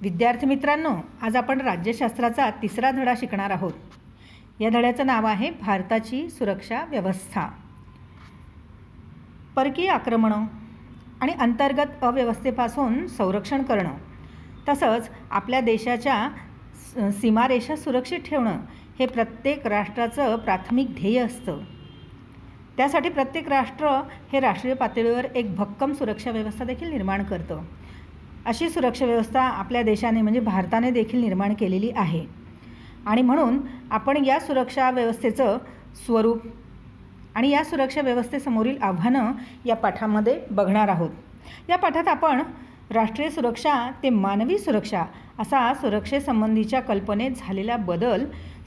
विद्यार्थी मित्रांनो, आज आपण राज्यशास्त्राचा तिसरा धडा शिकणार आहोत. या धड्याचं नाव आहे भारताची सुरक्षा व्यवस्था. परकीय आक्रमणं आणि अंतर्गत अव्यवस्थेपासून संरक्षण करणं, तसंच आपल्या देशाच्या सीमारेषा सुरक्षित ठेवणं हे प्रत्येक राष्ट्राचं प्राथमिक ध्येय असतं. त्यासाठी प्रत्येक राष्ट्र हे राष्ट्रीय पातळीवर एक भक्कम सुरक्षा व्यवस्था देखील निर्माण करतं. अशी सुरक्षा व्यवस्था आपल्या देशाने म्हणजे भारताने देखील निर्माण केलेली आहे. आणि म्हणून आपण या सुरक्षा व्यवस्थेचं स्वरूप आणि या सुरक्षा व्यवस्थेसमोरील आव्हानं या पाठामध्ये बघणार आहोत. या पाठात आपण राष्ट्रीय सुरक्षा ते मानवी सुरक्षा असा सुरक्षेसंबंधीच्या कल्पनेत झालेला बदल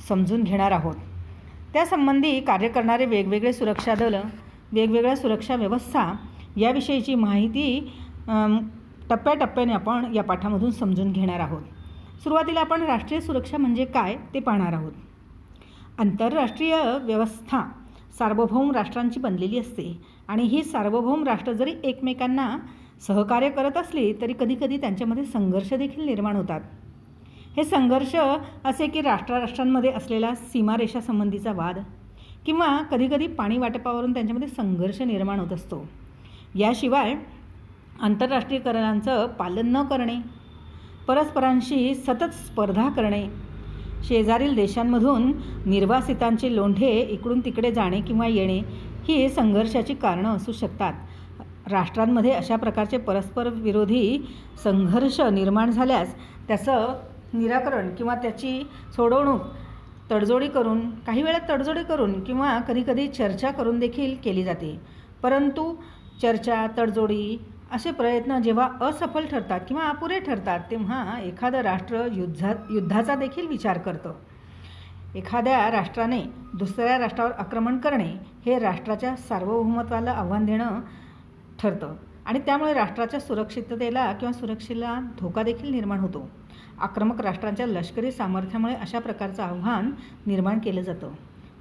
समजून घेणार आहोत. त्यासंबंधी कार्य करणारे वेगवेगळे सुरक्षा दल, वेगवेगळ्या सुरक्षा व्यवस्था याविषयीची माहिती टप्प्याटप्प्याने आपण या पाठामधून समजून घेणार आहोत. सुरुवातीला आपण राष्ट्रीय सुरक्षा म्हणजे काय ते पाहणार आहोत. आंतरराष्ट्रीय व्यवस्था सार्वभौम राष्ट्रांची बनलेली असते आणि ही सार्वभौम राष्ट्र जरी एकमेकांना सहकार्य करत असली तरी कधीकधी त्यांच्यामध्ये संघर्ष देखील निर्माण होतात. हे संघर्ष असे की राष्ट्रांमध्ये असलेला सीमारेषासंबंधीचा वाद किंवा कधीकधी पाणी वाटपावरून त्यांच्यामध्ये संघर्ष निर्माण होत असतो. याशिवाय आंतरराष्ट्रीय करारांचं पालन न करणे, परस्परांशी सतत स्पर्धा करणे, शेजारील देशांमधून निर्वासितांचे लोंढे इकडून तिकडे जाणे किंवा येणे ही संघर्षाची कारणं असू शकतात. राष्ट्रांमध्ये अशा प्रकारचे परस्पर विरोधी संघर्ष निर्माण झाल्यास त्याचं निराकरण किंवा त्याची सोडवणूक तडजोडी करून, काही वेळा तडजोडी करून किंवा कधीकधी चर्चा करून देखील केली जाते. परंतु चर्चा, तडजोडी असे प्रयत्न जेव्हा असफल ठरतात किंवा अपुरे ठरतात तेव्हा एखादं राष्ट्र युद्धाचा देखील विचार करतं. एखाद्या राष्ट्राने दुसऱ्या राष्ट्रावर आक्रमण करणे हे राष्ट्राच्या सार्वभौमत्वाला आव्हान देणं ठरतं आणि त्यामुळे राष्ट्राच्या सुरक्षिततेला किंवा सुरक्षेला धोका देखील निर्माण होतो. आक्रमक राष्ट्रांच्या लष्करी सामर्थ्यामुळे अशा प्रकारचं आव्हान निर्माण केलं जातं.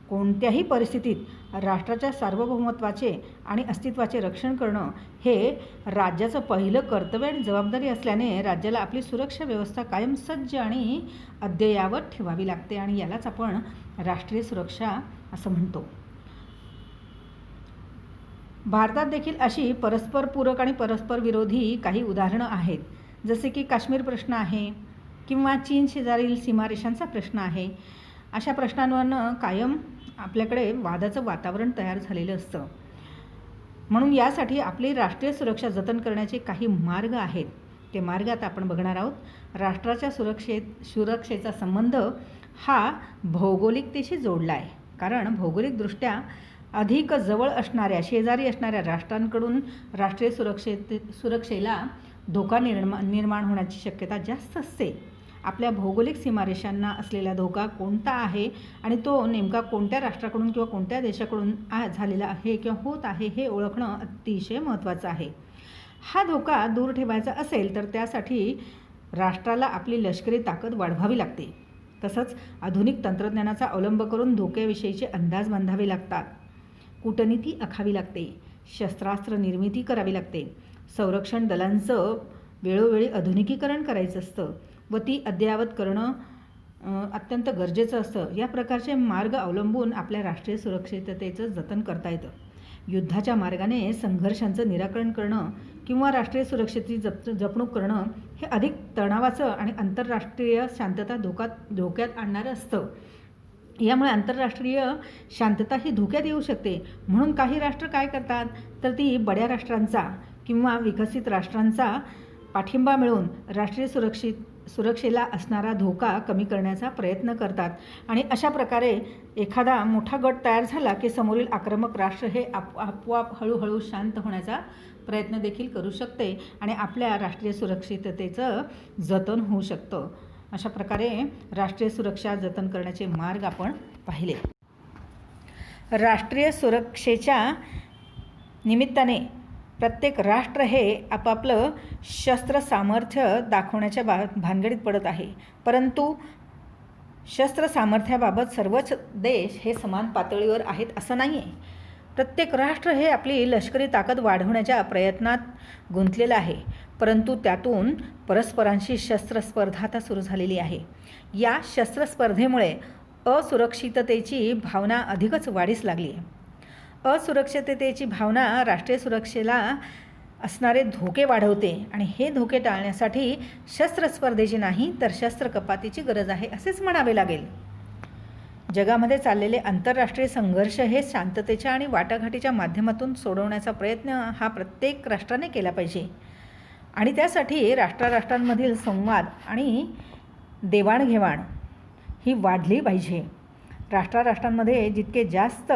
कोणत्याही परिस्थितीत राष्ट्राच्या सार्वभौमत्वाचे आणि अस्तित्वाचे रक्षण करणं हे राज्याचं पहिलं कर्तव्य आणि जबाबदारी असल्याने राज्याला आपली सुरक्षा व्यवस्था कायम सज्ज आणि अद्ययावत ठेवावी लागते आणि यालाच आपण राष्ट्रीय सुरक्षा असं म्हणतो. भारतात देखील अशी परस्पर पूरक आणि परस्पर विरोधी काही उदाहरणं आहेत. जसे की काश्मीर प्रश्न आहे किंवा चीन शेजारील सीमारेषांचा प्रश्न आहे. अशा प्रश्नांवरनं कायम आपल्याकडे वादाचं वातावरण तयार झालेलं असतं. म्हणून यासाठी आपली राष्ट्रीय सुरक्षा जतन करण्याचे काही मार्ग आहेत. ते मार्ग आता आपण बघणार आहोत. राष्ट्राच्या सुरक्षेचा संबंध हा भौगोलिकतेशी जोडला आहे. कारण भौगोलिकदृष्ट्या अधिक जवळ असणाऱ्या, शेजारी असणाऱ्या राष्ट्रांकडून राष्ट्रीय सुरक्षेला धोका निर्माण होण्याची शक्यता जास्त असते. आपल्या भौगोलिक सीमारेषांना असलेला धोका कोणता आहे आणि तो नेमका कोणत्या राष्ट्राकडून किंवा कोणत्या देशाकडून झालेला आहे किंवा होत आहे हे ओळखणं अतिशय महत्त्वाचं आहे. हा धोका दूर ठेवायचा असेल तर त्यासाठी राष्ट्राला आपली लष्करी ताकद वाढवावी लागते. तसंच आधुनिक तंत्रज्ञानाचा अवलंब करून धोक्याविषयीचे अंदाज बांधावे लागतात. कूटनीती आखावी लागते. शस्त्रास्त्र निर्मिती करावी लागते. संरक्षण दलांचं वेळोवेळी आधुनिकीकरण करायचं असतं व ती अद्ययावत करणं अत्यंत गरजेचं असतं. या प्रकारचे मार्ग अवलंबून आपल्या राष्ट्रीय सुरक्षिततेचं जतन करता येतं. युद्धाच्या मार्गाने संघर्षांचं निराकरण करणं किंवा राष्ट्रीय सुरक्षेची जपणूक करणं हे अधिक तणावाचं आणि आंतरराष्ट्रीय शांतता धोक्यात आणणारं असतं. यामुळे आंतरराष्ट्रीय शांतता ही धोक्यात येऊ शकते. म्हणून काही राष्ट्र काय करतात तर ती बड्या राष्ट्रांचा किंवा विकसित राष्ट्रांचा पाठिंबा मिळवून राष्ट्रीय सुरक्षेला असणारा धोका कमी करण्याचा प्रयत्न करतात आणि अशा प्रकारे एखादा मोठा गट तयार झाला की समोरील आक्रमक राष्ट्र हे आपोआप हळूहळू शांत होण्याचा प्रयत्न देखील करू शकते आणि आपल्या राष्ट्रीय सुरक्षिततेचं जतन होऊ शकतं. अशा प्रकारे राष्ट्रीय सुरक्षा जतन करण्याचे मार्ग आपण पाहिले. राष्ट्रीय सुरक्षेच्या निमित्ताने प्रत्येक राष्ट्र हे आपापलं शस्त्र सामर्थ्य दाखवण्याच्या भानगडीत पडत आहे. परंतु शस्त्र सामर्थ्याबाबत सर्वच देश हे समान पातळीवर आहेत असं नाही आहे. प्रत्येक राष्ट्र हे आपली लष्करी ताकद वाढवण्याच्या प्रयत्नात गुंतलेलं आहे, परंतु त्यातून परस्परांशी शस्त्रस्पर्धा आता सुरू झालेली आहे. या शस्त्रस्पर्धेमुळे असुरक्षिततेची भावना अधिकच वाढीस लागली आहे. असुरक्षिततेची भावना राष्ट्रीय सुरक्षेला असणारे धोके वाढवते आणि हे धोके टाळण्यासाठी शस्त्रस्पर्धेची नाही तर शस्त्रकपातीची गरज आहे असेच म्हणावे लागेल. जगामध्ये चाललेले आंतरराष्ट्रीय संघर्ष हे शांततेच्या आणि वाटाघाटीच्या माध्यमातून सोडवण्याचा प्रयत्न हा प्रत्येक राष्ट्राने केला पाहिजे आणि त्यासाठी राष्ट्रांमधील संवाद आणि देवाणघेवाण ही वाढली पाहिजे. राष्ट्रांमध्ये जितके जास्त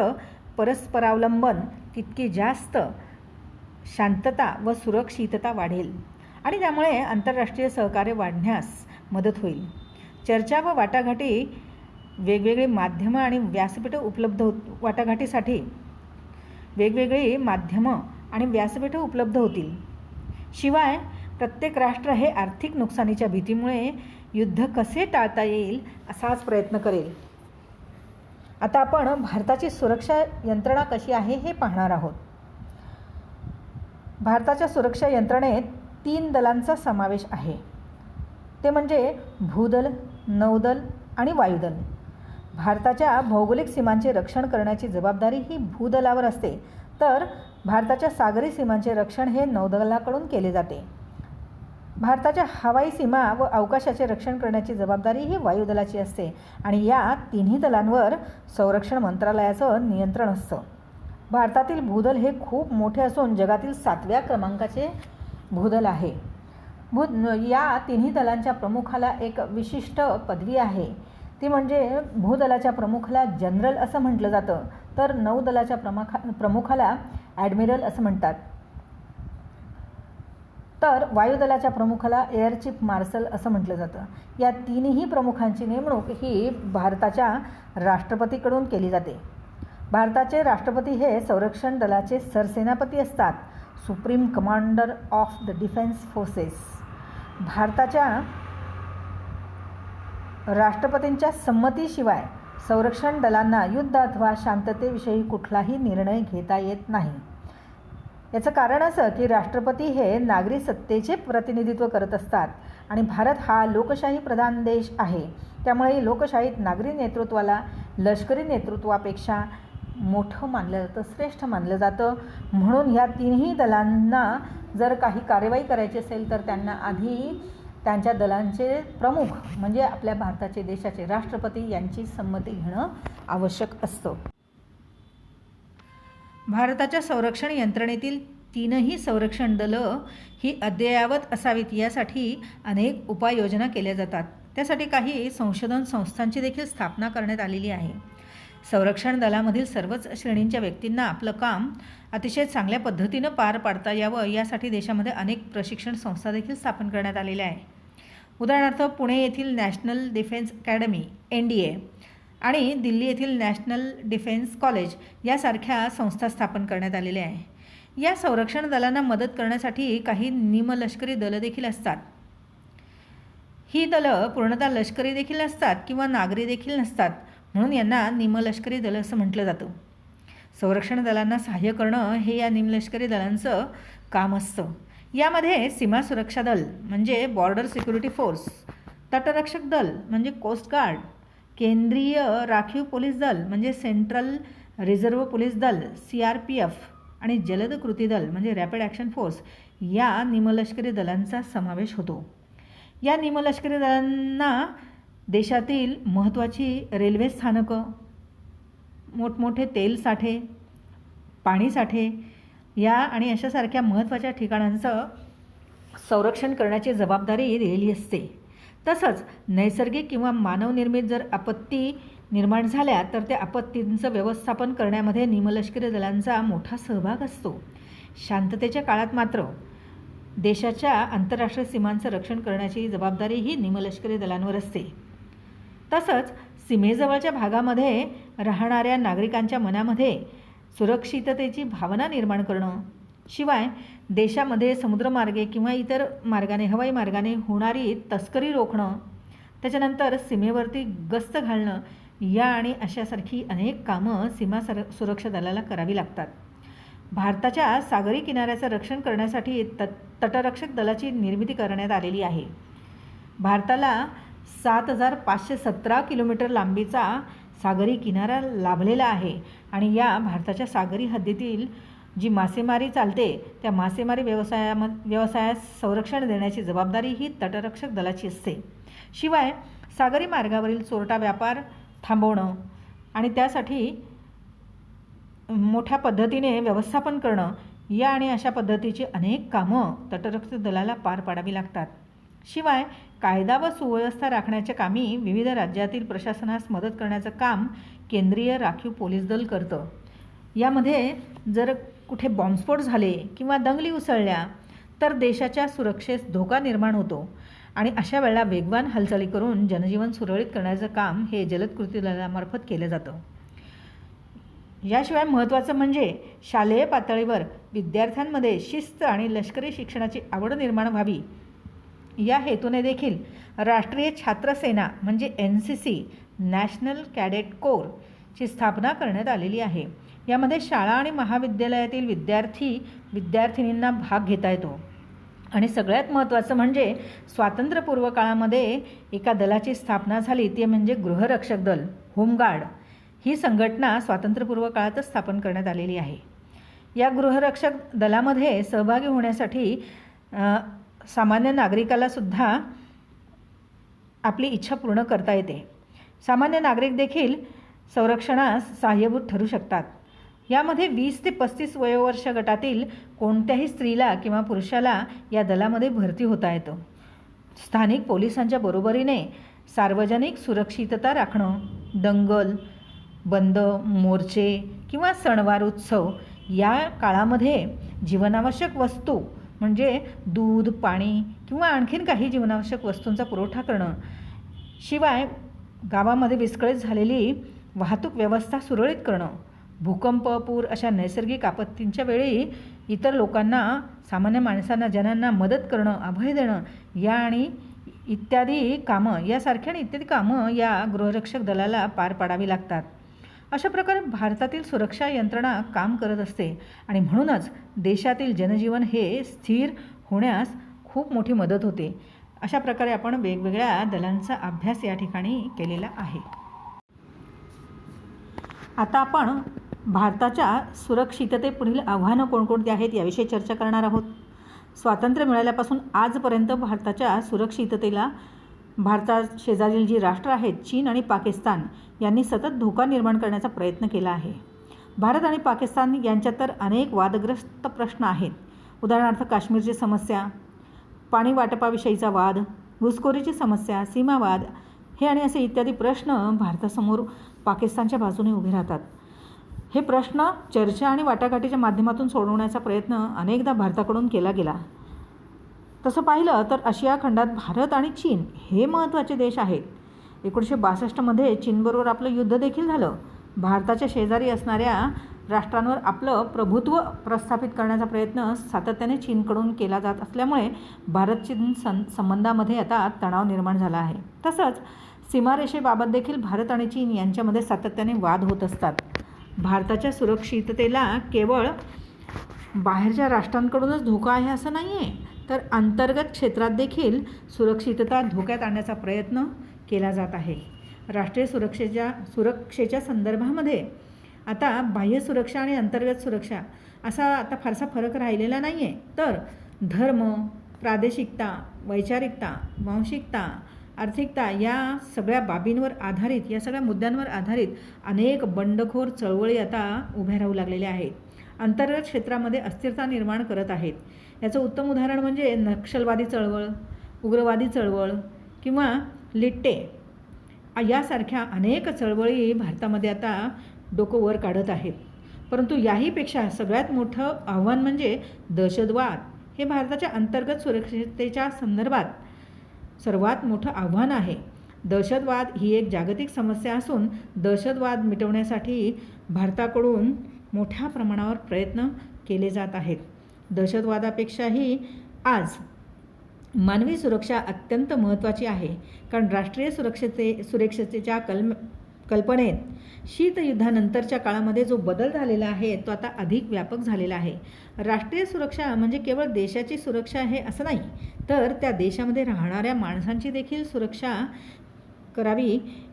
परस्परावलंबन तितकी जास्त शांतता व सुरक्षितता वाढेल आणि त्यामुळे आंतरराष्ट्रीय सहकार्य वाढण्यास मदत होईल. चर्चा व वाटाघाटी वेगवेगळी माध्यमं आणि व्यासपीठं वाटाघाटीसाठी वेगवेगळी माध्यमं आणि व्यासपीठं उपलब्ध होतील. शिवाय प्रत्येक राष्ट्र हे आर्थिक नुकसानीच्या भीतीमुळे युद्ध कसे टाळता येईल असाच प्रयत्न करेल. आता आपण भारताची सुरक्षा यंत्रणा कशी आहे हे पाहणार आहोत. भारताच्या सुरक्षा यंत्रणेत 3 दलांचा समावेश आहे. ते म्हणजे भूदल, नौदल आणि वायुदल. भारताच्या भौगोलिक सीमांचे रक्षण करण्याची जबाबदारी ही भूदलावर असते, तर भारताच्या सागरी सीमांचे रक्षण हे नौदलाकडून केले जाते. भारताच्या हवाई सीमा व अवकाशाचे रक्षण करण्याची जबाबदारी ही वायुदलाची असते आणि या तिन्ही दलांवर संरक्षण मंत्रालयाचं नियंत्रण असतं. भारतातील भूदल हे खूप मोठे असून जगातील 7व्या क्रमांकाचे भूदल आहे. या तिन्ही दलांच्या प्रमुखाला एक विशिष्ट पदवी आहे. ती म्हणजे भूदलाच्या प्रमुखाला जनरल असं म्हटलं जातं, तर नौदलाच्या प्रमुखाला ॲडमिरल असं म्हणतात, तर वायुदलाच्या प्रमुखाला एअर चीफ मार्शल असं म्हटलं जातं. या तिन्ही प्रमुखांची नेमणूक ही भारताच्या राष्ट्रपतीकडून केली जाते. भारताचे राष्ट्रपती हे संरक्षण दलाचे सरसेनापती असतात, supreme commander of the defence forces. भारताच्या राष्ट्रपतींच्या संमतीशिवाय संरक्षण दलांना युद्ध अथवा शांततेविषयी कुठलाही निर्णय घेता येत नाही. याचं कारण असं की राष्ट्रपती हे नागरी सत्तेचे प्रतिनिधित्व करत असतात आणि भारत हा लोकशाही प्रधान देश आहे. त्यामुळे लोकशाहीत नागरी नेतृत्वाला लष्करी नेतृत्वापेक्षा मोठं मानलं जातं, श्रेष्ठ मानलं जातं. म्हणून ह्या तिन्ही दलांना जर काही कार्यवाही करायची असेल तर त्यांना आधी त्यांच्या दलांचे प्रमुख म्हणजे आपल्या भारताचे देशाचे राष्ट्रपती यांची संमती घेणं आवश्यक असतं. भारताच्या संरक्षण यंत्रणेतील 3ही संरक्षण दलं ही अद्ययावत असावीत यासाठी अनेक उपाययोजना केल्या जातात. त्यासाठी काही संशोधन संस्थांची देखील स्थापना करण्यात आलेली आहे. संरक्षण दलामधील सर्वच श्रेणींच्या व्यक्तींना आपलं काम अतिशय चांगल्या पद्धतीनं पार पाडता यावं यासाठी देशामध्ये अनेक प्रशिक्षण संस्था देखील स्थापन करण्यात आलेल्या आहे. उदाहरणार्थ पुणे येथील नॅशनल डिफेन्स अकॅडमी NDA आणि दिल्ली येथील नॅशनल डिफेन्स कॉलेज यासारख्या संस्था स्थापन करण्यात आलेल्या आहे. या संरक्षण दलांना मदत करण्यासाठी काही निमलष्करी दलं देखील असतात. ही दलं पूर्णतः लष्करी देखील नसतात किंवा नागरी देखील नसतात, म्हणून यांना निमलष्करी दलं असं म्हटलं जातं. संरक्षण दलांना सहाय्य करणं हे या निमलष्करी दलांचं काम असतं. यामध्ये सीमा सुरक्षा दल म्हणजे बॉर्डर सिक्युरिटी फोर्स, तटरक्षक दल म्हणजे कोस्ट गार्ड, केंद्रीय राखीव पोलीस दल म्हणजे सेंट्रल रिझर्व्ह पोलीस दल CRPF आणि जलद कृती दल म्हणजे रॅपिड ॲक्शन फोर्स या निमलष्करी दलांचा समावेश होतो. या निमलष्करी दलांना देशातील महत्त्वाची रेल्वे स्थानकं, मोठमोठे तेल साठे, पाणी साठे या आणि अशासारख्या महत्त्वाच्या ठिकाणांचं संरक्षण करण्याची जबाबदारी दिलेली असते. तसंच नैसर्गिक किंवा मानवनिर्मित जर आपत्ती निर्माण झाल्या तर त्या आपत्तींचं व्यवस्थापन करण्यामध्ये निमलष्करी दलांचा मोठा सहभाग असतो. शांततेच्या काळात मात्र देशाच्या आंतरराष्ट्रीय सीमांचं रक्षण करण्याची जबाबदारी ही निमलष्करी दलांवर असते. तसंच सीमेजवळच्या भागामध्ये राहणाऱ्या नागरिकांच्या मनामध्ये सुरक्षिततेची भावना निर्माण करणं, शिवाय देशामध्ये समुद्रमार्गे किंवा इतर मार्गाने हवाई मार्गाने होणारी तस्करी रोखणं, त्याच्यानंतर सीमेवरती गस्त घालणं या आणि अशासारखी अनेक कामं सुरक्षा दलाला करावी लागतात. भारताच्या सागरी किनाऱ्याचं रक्षण करण्यासाठी तटरक्षक दलाची निर्मिती करण्यात आलेली आहे. भारताला 7,517 किलोमीटर लांबीचा सागरी किनारा लाभलेला आहे आणि या भारताच्या सागरी हद्दीतील जी मासेमारी चालते त्या मासेमारी व्यवसायास संरक्षण देण्याची जबाबदारी ही तटरक्षक दलाची असते. शिवाय सागरी मार्गावरील चोरटा व्यापार थांबवणं आणि त्यासाठी मोठ्या पद्धतीने व्यवस्थापन करणं या आणि अशा पद्धतीची अनेक कामं तटरक्षक दलाला पार पाडावी लागतात. शिवाय कायदा व सुव्यवस्था राखण्याच्या कामी विविध राज्यातील प्रशासनास मदत करण्याचं काम केंद्रीय राखीव पोलीस दल करतं. यामध्ये जर कुठे बॉम्बस्फोट झाले किंवा दंगली उसळल्या तर देशाच्या सुरक्षेस धोका निर्माण होतो आणि अशा वेळेला वेगवान हालचाली करून जनजीवन सुरळीत करण्याचं काम हे जलद कृती दलामार्फत केलं जातं. याशिवाय महत्त्वाचं म्हणजे शालेय पातळीवर विद्यार्थ्यांमध्ये शिस्त आणि लष्करी शिक्षणाची आवड निर्माण व्हावी या हेतूने देखील राष्ट्रीय छात्र सेना म्हणजे NCC नॅशनल कॅडेट कोरची स्थापना करण्यात आलेली आहे. यामध्ये शाळा आणि महाविद्यालयातील विद्यार्थिनींना भाग घेता येतो. आणि सगळ्यात महत्त्वाचं म्हणजे स्वातंत्र्यपूर्व काळामध्ये एका दलाची स्थापना झाली ती म्हणजे गृहरक्षक दल होमगार्ड. ही संघटना स्वातंत्र्यपूर्व काळातच स्थापन करण्यात आलेली आहे. या गृहरक्षक दलामध्ये सहभागी होण्यासाठी सामान्य नागरिकाला सुद्धा आपली इच्छा पूर्ण करता येते. सामान्य नागरिक देखील संरक्षणास सहाय्यभूत ठरू शकतात. यामध्ये 20 ते 35 वयोवर्ष गटातील कोणत्याही स्त्रीला किंवा पुरुषाला या दलामध्ये भरती होता येतं. स्थानिक पोलिसांच्या बरोबरीने सार्वजनिक सुरक्षितता राखणं, दंगल, बंद, मोर्चे किंवा सणवार उत्सव या काळामध्ये जीवनावश्यक वस्तू म्हणजे दूध, पाणी किंवा आणखीन काही जीवनावश्यक वस्तूंचा पुरवठा करणं, शिवाय गावामध्ये विस्कळीत झालेली वाहतूक व्यवस्था सुरळीत करणं, भूकंप, पूर अशा नैसर्गिक आपत्तींच्या वेळी इतर लोकांना, सामान्य माणसांना, जनांना मदत करणं, अभय देणं या आणि इत्यादी कामं या गृहरक्षक दलाला पार पाडावी लागतात. अशा प्रकारे भारतातील सुरक्षा यंत्रणा काम करत असते आणि म्हणूनच देशातील जनजीवन हे स्थिर होण्यास खूप मोठी मदत होते. अशा प्रकारे आपण वेगवेगळ्या दलांचा अभ्यास या ठिकाणी केलेला आहे. आता आपण भारताच्या सुरक्षिततेपुढील आव्हानं कोणकोणती आहेत याविषयी चर्चा करणार आहोत. स्वातंत्र्य मिळाल्यापासून आजपर्यंत भारताच्या सुरक्षिततेला भारतात शेजारील जी राष्ट्र आहेत चीन आणि पाकिस्तान यांनी सतत धोका निर्माण करण्याचा प्रयत्न केला आहे. भारत आणि पाकिस्तान यांच्यात तर अनेक वादग्रस्त प्रश्न आहेत. उदाहरणार्थ काश्मीरची समस्या, पाणी वाटपाविषयीचा वाद, घुसखोरीची समस्या, सीमावाद हे आणि असे इत्यादी प्रश्न भारतासमोर पाकिस्तानच्या बाजूने उभे राहतात. हे प्रश्न चर्चा आणि वाटाघाटीच्या माध्यमातून सोडवण्याचा प्रयत्न अनेकदा भारताकडून केला गेला. तसं पाहिलं तर आशिया खंडात भारत आणि चीन हे महत्त्वाचे देश आहेत. 1962मध्ये चीनबरोबर आपलं युद्ध देखील झालं. भारताच्या शेजारी असणाऱ्या राष्ट्रांवर आपलं प्रभुत्व प्रस्थापित करण्याचा प्रयत्न सातत्याने चीनकडून केला जात असल्यामुळे भारत-चीन संबंधामध्ये आता तणाव निर्माण झाला आहे. तसंच सीमारेषेबाबत देखील भारत आणि चीन यांच्यामध्ये सातत्याने वाद होत असतात. भारताच्या सुरक्षिततेला केवळ बाहेरच्या राष्ट्रांकडूनच धोका आहे असं नाही आहे, तर अंतर्गत क्षेत्रात देखील सुरक्षितता धोक्यात आणण्याचा प्रयत्न केला जात आहे. राष्ट्रीय सुरक्षेच्या संदर्भामध्ये आता बाह्य सुरक्षा आणि अंतर्गत सुरक्षा असा आता फारसा फरक राहिलेला नाही आहे. तर धर्म, प्रादेशिकता, वैचारिकता, वांशिकता, आर्थिकता या सगळ्या बाबींवर आधारित, या सगळ्या मुद्द्यांवर आधारित अनेक बंडखोर चळवळी आता उभ्या राहू लागलेल्या आहेत. अंतर्गत क्षेत्रामध्ये अस्थिरता निर्माण करत आहेत. याचं उत्तम उदाहरण म्हणजे नक्षलवादी चळवळ, उग्रवादी चळवळ किंवा लिट्टे यासारख्या अनेक चळवळी भारतामध्ये आता डोकं वर काढत आहेत. परंतु याहीपेक्षा सगळ्यात मोठं आव्हान म्हणजे दहशतवाद. हे भारताच्या अंतर्गत सुरक्षिततेच्या संदर्भात सर्वात मोठं आव्हान आहे. दहशतवाद ही एक जागतिक समस्या असून दहशतवाद मिटवण्यासाठी भारताकडून मोठ्या प्रमाणावर प्रयत्न केले जात आहेत. दहशतवादापेक्षाही आज मानवी सुरक्षा अत्यंत महत्त्वाची आहे. कारण राष्ट्रीय सुरक्षेच्या कल्पनेत शीतयुद्धानंतरच्या काळामध्ये जो बदल झालेला आहे तो आता अधिक व्यापक झालेला आहे. राष्ट्रीय सुरक्षा म्हणजे केवळ देशाची सुरक्षा आहे असं नाही, तर त्या देशामध्ये राहणाऱ्या माणसांची देखील सुरक्षा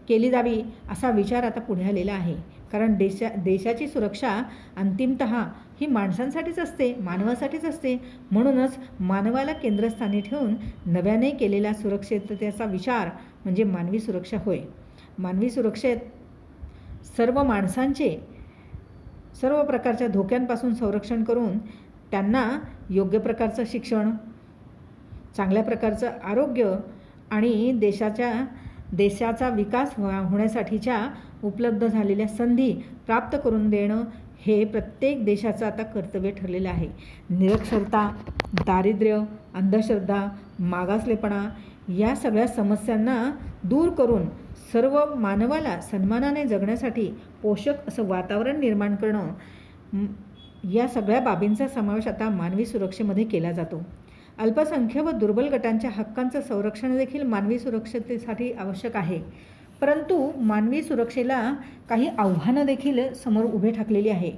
केली जावी असा विचार आता पुढे आलेला आहे. कारण देशाची सुरक्षा अंतिमतः ही माणसांसाठीच असते, मानवासाठीच असते. म्हणूनच मानवाला केंद्रस्थानी ठेवून नव्याने केलेला सुरक्षिततेचा विचार म्हणजे मानवी सुरक्षा होय. मानवी सुरक्षेत सर्व माणसांचे सर्व प्रकारच्या धोक्यांपासून संरक्षण करून त्यांना योग्य प्रकारचं शिक्षण, चांगल्या प्रकारचं आरोग्य आणि देशाचा विकास होण्यासाठीच्या उपलब्ध झालेल्या संधी प्राप्त करून देणं हे प्रत्येक देशाचं आता कर्तव्य ठरलेलं आहे. निरक्षरता, दारिद्र्य, अंधश्रद्धा, मागासलेपणा या सगळ्या समस्यांना दूर करून सर्व मानवाला सन्मानाने जगण्यासाठी पोषक असं वातावरण निर्माण करणं, या सगळ्या बाबींचा समावेश आता मानवी सुरक्षेमध्ये केला जातो. अल्पसंख्य व दुर्बल गटांच्या हक्कांचं संरक्षण देखील मानवी सुरक्षतेसाठी आवश्यक आहे. परंतु मानवी सुरक्षेला काही आव्हानं देखील समोर उभे ठाकलेली आहे.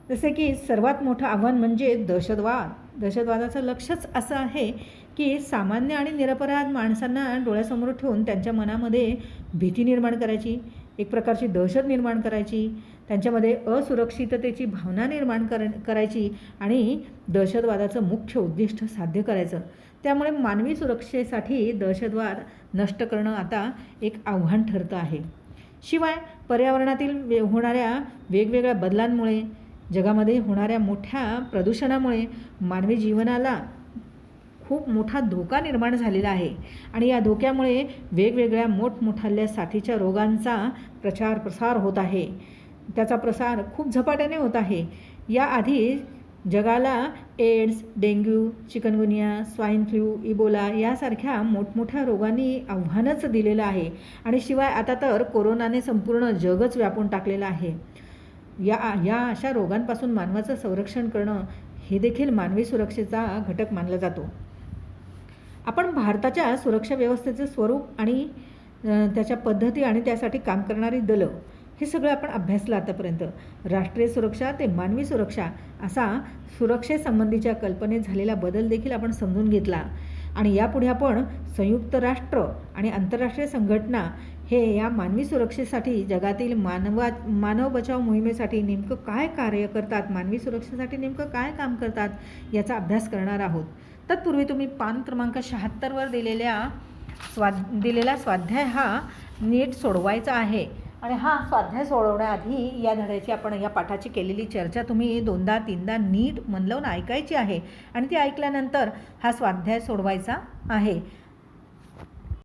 जसे की सर्वात मोठं आव्हान म्हणजे दहशतवाद. दहशतवादाचं लक्षच असं आहे की सामान्य आणि निरपराध माणसांना डोळ्यासमोर ठेवून त्यांच्या मनामध्ये भीती निर्माण करायची, एक प्रकारची दहशत निर्माण करायची, त्यांच्यामध्ये असुरक्षिततेची भावना निर्माण करायची आणि दहशतवादाचं मुख्य उद्दिष्ट साध्य करायचं. त्यामुळे मानवी सुरक्षेसाठी दहशतवाद नष्ट करणं आता एक आव्हान ठरतं आहे. शिवाय पर्यावरणातील होणाऱ्या वेगवेगळ्या बदलांमुळे, जगामध्ये होणाऱ्या मोठ्या प्रदूषणामुळे मानवी जीवनाला खूप मोठा धोका निर्माण झालेला आहे आणि या धोक्यामुळे वेगवेगळ्या मोठमोठाल्या साथीच्या रोगांचा प्रसार होत आहे. त्याचा प्रसार खूप झपाट्याने होत आहे. याआधी जगाला AIDS, dengue, chikungunya, swine flu, Ebola यासारख्या मोठमोठ्या रोगांनी आव्हानच दिलेलं आहे आणि शिवाय आता तर कोरोनाने संपूर्ण जगच व्यापून टाकलेलं आहे. या अशा रोगांपासून मानवाचं संरक्षण करणं हे देखील मानवी सुरक्षेचा घटक मानला जातो. आपण भारताच्या सुरक्षा व्यवस्थेचं स्वरूप आणि त्याच्या पद्धती आणि त्यासाठी काम करणारी दलं हे सगळं आपण अभ्यासलं आतापर्यंत. राष्ट्रीय सुरक्षा ते मानवी सुरक्षा असा सुरक्षेसंबंधीच्या कल्पनेत झालेला बदल देखील आपण समजून घेतला आणि यापुढे आपण संयुक्त राष्ट्र आणि आंतरराष्ट्रीय संघटना हे या मानवी सुरक्षेसाठी जगातील मानव बचाव मोहिमेसाठी नेमकं काय कार्य करतात, मानवी सुरक्षेसाठी नेमकं काय काम करतात याचा अभ्यास करणार आहोत. तत्पूर्वी तुम्ही पान क्रमांक 76वर दिलेला स्वाध्याय हा नीट सोडवायचा आहे आणि हा स्वाध्याय सोडवण्याआधी या धड्याची आपण या पाठाची केलेली चर्चा तुम्ही 2दा-3दा नीट मन लावून ऐकायची आहे आणि ती ऐकल्यानंतर हा स्वाध्याय सोडवायचा आहे.